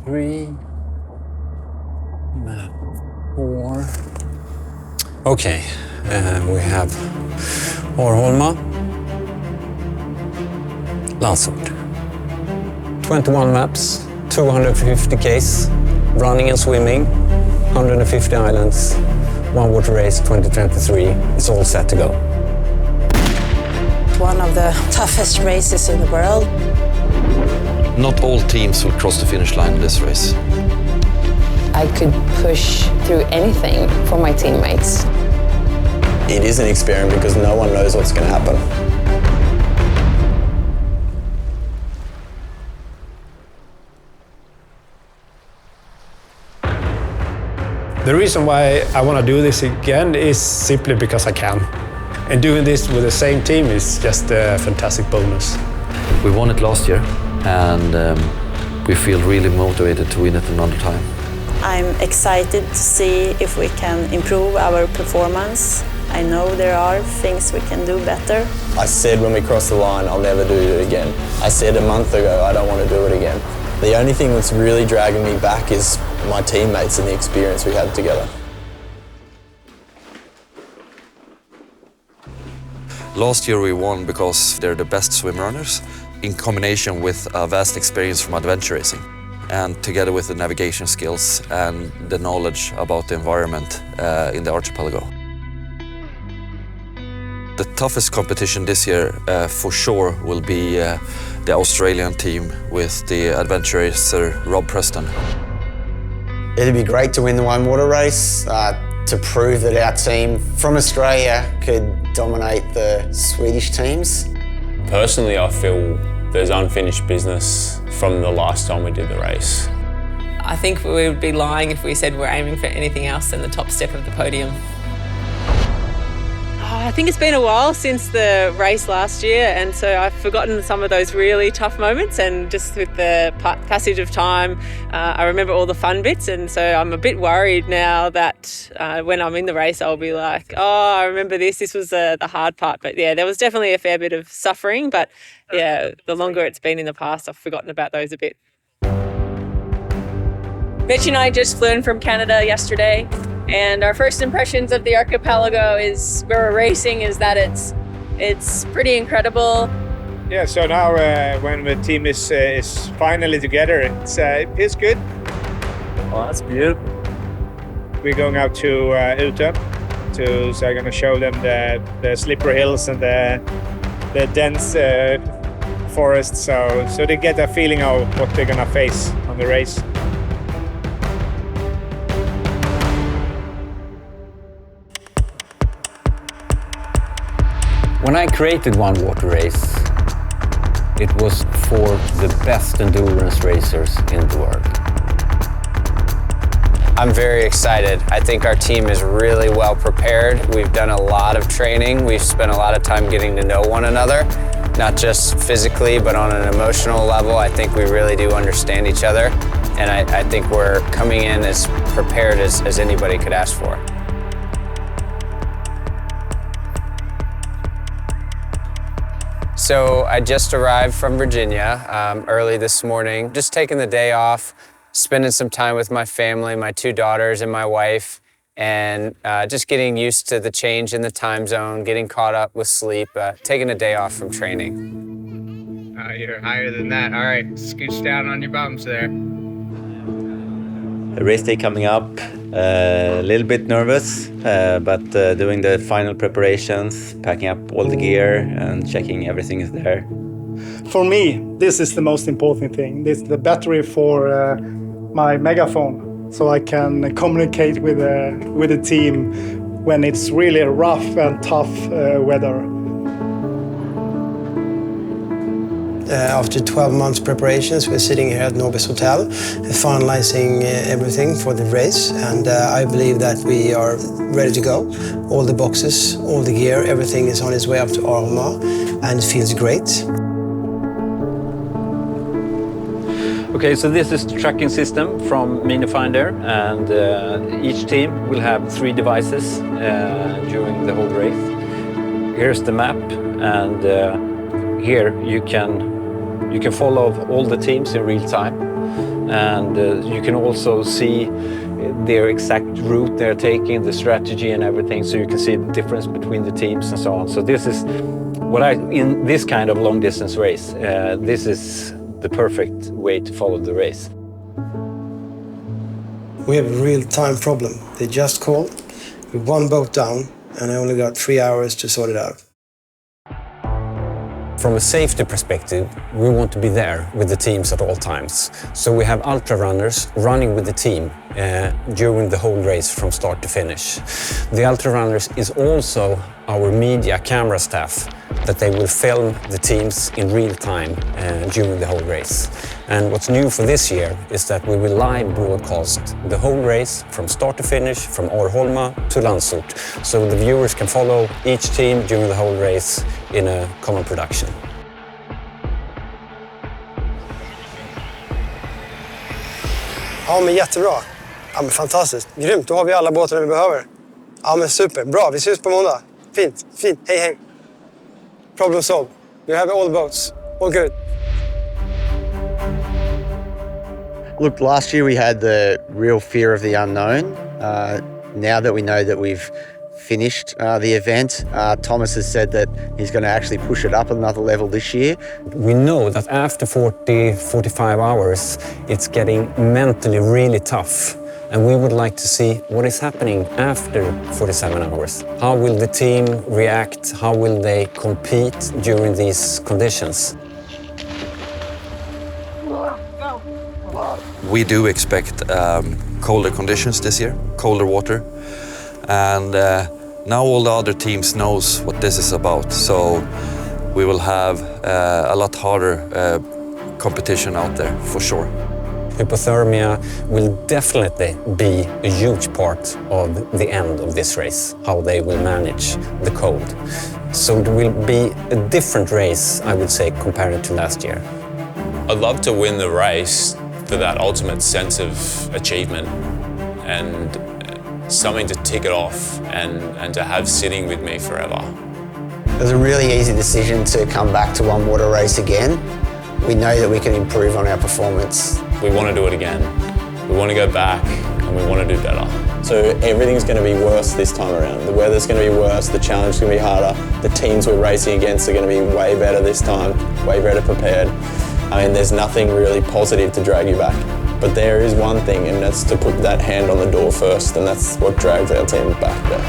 3, map 4. Okay, we have Arholma, Landsort. 21 maps, 250 Ks, running and swimming, 150 islands, One Water Race 2023. It's all set to go. One of the toughest races in the world. Not all teams will cross the finish line in this race. I could push through anything for my teammates. It is an experiment because no one knows what's going to happen. The reason why I want to do this again is simply because I can. And doing this with the same team is just a fantastic bonus. We won it last year, and we feel really motivated to win it another time. I'm excited to see if we can improve our performance. I know there are things we can do better. I said when we crossed the line, I'll never do it again. I said a month ago, I don't want to do it again. The only thing that's really dragging me back is my teammates and the experience we had together. Last year we won because they're the best swim runners, in combination with a vast experience from adventure racing, and together with the navigation skills and the knowledge about the environment in the archipelago. The toughest competition this year for sure will be the Australian team with the adventure racer Rob Preston. It'd be great to win the One Water Race, to prove that our team from Australia could dominate the Swedish teams. Personally, I feel there's unfinished business from the last time we did the race. I think we would be lying if we said we're aiming for anything else than the top step of the podium. I think it's been a while since the race last year, and so I've forgotten some of those really tough moments, and just with the passage of time, I remember all the fun bits, and so I'm a bit worried now that when I'm in the race I'll be like, oh, I remember this was the hard part. But yeah, there was definitely a fair bit of suffering, but yeah, the longer it's been in the past, I've forgotten about those a bit. Mitch and I just flew in from Canada yesterday, and our first impressions of the archipelago is where we're racing is that it's pretty incredible. Yeah, so now when the team is finally together, it feels good. Oh, that's beautiful. We're going out to Utö, so I'm going to show them the slippery hills and the dense forest, so they get a feeling of what they're going to face on the race. When I created One Water Race, it was for the best endurance racers in the world. I'm very excited. I think our team is really well prepared. We've done a lot of training. We've spent a lot of time getting to know one another, not just physically, but on an emotional level. I think we really do understand each other, and I think we're coming in as prepared as anybody could ask for. So I just arrived from Virginia early this morning, just taking the day off, spending some time with my family, my 2 daughters and my wife, and just getting used to the change in the time zone, getting caught up with sleep, taking a day off from training. You're higher than that. All right, scooch down on your bumps there. A race day coming up, a little bit nervous, but doing the final preparations, packing up all the gear and checking everything is there. For me, this is the most important thing. This is the battery for my megaphone, so I can communicate with the team when it's really rough and tough weather. After 12 months preparations, we're sitting here at Nobis Hotel, finalizing everything for the race, and I believe that we are ready to go. All the boxes, all the gear, everything is on its way up to Arholma, and it feels great. Okay, so this is the tracking system from Minifinder, and each team will have 3 devices during the whole race. Here's the map, and here you can follow all the teams in real time. and you can also see their exact route they're taking, the strategy and everything, so you can see the difference between the teams and so on. So this is in this kind of long distance race, this is the perfect way to follow the race. We have a real time problem. They just called with one boat down, and I only got 3 hours to sort it out. From a safety perspective, we want to be there with the teams at all times. So we have ultra runners running with the team during the whole race from start to finish. The ultra runners is also our media camera staff, that they will film the teams in real time during the whole race. And what's new for this year is that we will live broadcast the whole race from start to finish, from Arholma to Landsort, so the viewers can follow each team during the whole race in a common production. Ja, men jättebra. Ja, men fantastiskt. Grymt, då har vi alla båtar vi behöver. Ja, men super. Bra, vi ses på måndag. Fint, fint. Hej, hej. Problem solved. We have all boats. All good. Look, last year we had the real fear of the unknown. Now that we know that we've finished the event, Thomas has said that he's going to actually push it up another level this year. We know that after 40-45 hours, it's getting mentally really tough. And we would like to see what is happening after 47 hours. How will the team react? How will they compete during these conditions? We do expect colder conditions this year, colder water. And now all the other teams knows what this is about. So we will have a lot harder competition out there, for sure. Hypothermia will definitely be a huge part of the end of this race, how they will manage the cold. So it will be a different race, I would say, compared to last year. I'd love to win the race for that ultimate sense of achievement and something to tick it off and to have sitting with me forever. It was a really easy decision to come back to one water race again. We know that we can improve on our performance. We want to do it again. We want to go back and we want to do better. So everything's going to be worse this time around. The weather's going to be worse, the challenge is going to be harder, the teams we're racing against are going to be way better this time, way better prepared. I mean, there's nothing really positive to drag you back. But there is one thing, and that's to put that hand on the door first, and that's what drags our team back there.